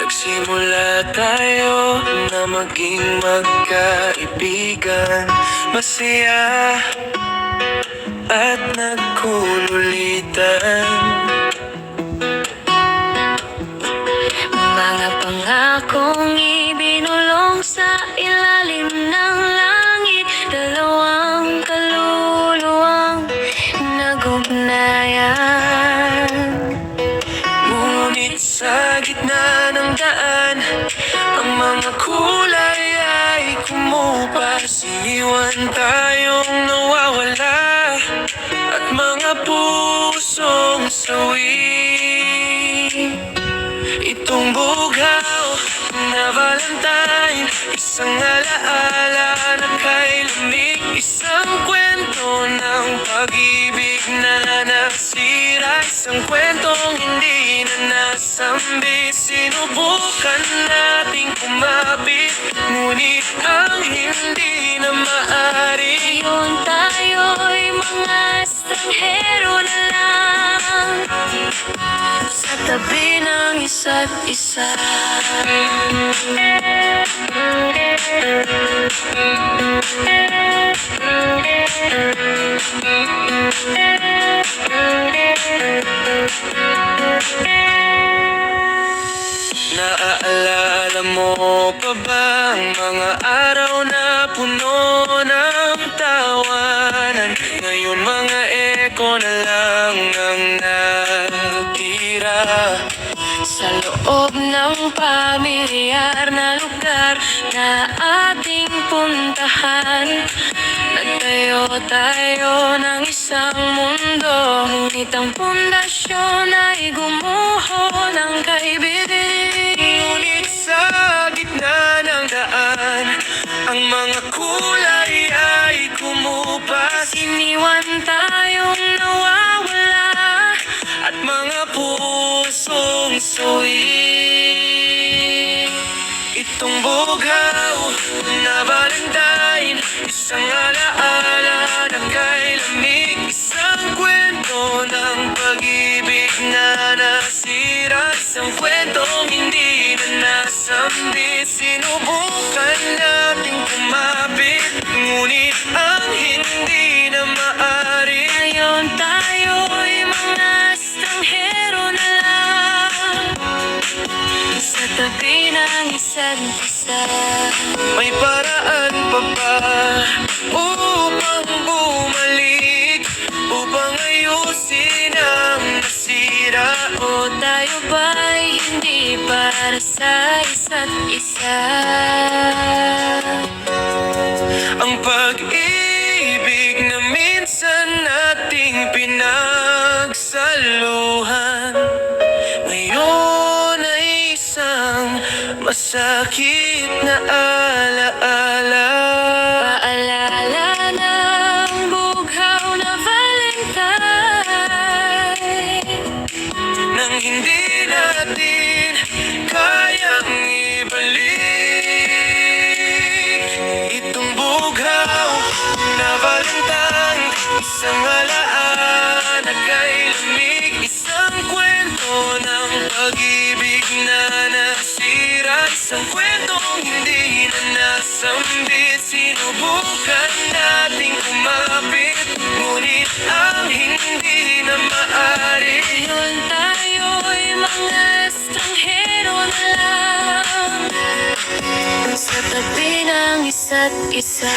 Nagsimula tayo na maging magkaibigan, masaya at nagkululitan. Mga pangakong ibinulong sa ilalim ng langit, dalawang kaluluwang nag-ugnayan. Ngunit sa gitna ng daan, ang mga kulay ay kumupas. Iniwan tayong nawawala at mga pusong sawi. Itong bugaw na Valentine, isang alaala na kay lamig, isang kwento ng pag-ibig na nasira, isang kwentong hindi na nasambit. Sinubukan nating kumapit, ngunit ang hindi na maaari. Ngayon tayo'y mga estranghero na lang, sa tabi ng isa't isa. Naaalala mo pa ba ang mga araw na puno ng tawanan? Ngayon mga eko na lang ang natira Sa loob ng pamilyar na lugar na ating puntahan, nagtayo tayo ng isang mundo, ngunit ang pundasyon ay gumuho ng kaibigan. Ngunit sa gitna ng daan, ang mga kulay ay kumupas. Iniwan tayong nawawala At mga pusong sawi. Itong bugaw na Valentine, isang alaala na kay lamig, isang kwento ng pag-ibig na nasira, isang kwentong hindi na nasambit. Sinubukan nating kumapit, ngunit ang hindi na maaari. Ngayon tayo'y mga estranghero na lang, sa tabi ng isa't isa. May paraan pa ba upang bumalik, upang ayusin ang nasira? O tayo ba'y hindi para sa isa't isa? Ang pag-ibig na minsan nating pinagsaluhan, ngayon ay isang masakit na alaala. Paalala ng bughaw na Valentine, Nang hindi natin kayang ibalik. Itong bugaw na Valentine, isang alaala na kay lamig, isang kwento ng pag-ibig na nasira, isang kwentong hindi na nasambit. Sinubukan nating kumapit, ngunit ang hindi na maaari. ngayon tayo'y mga estranghero na lang, sa tabi ng isa't isa.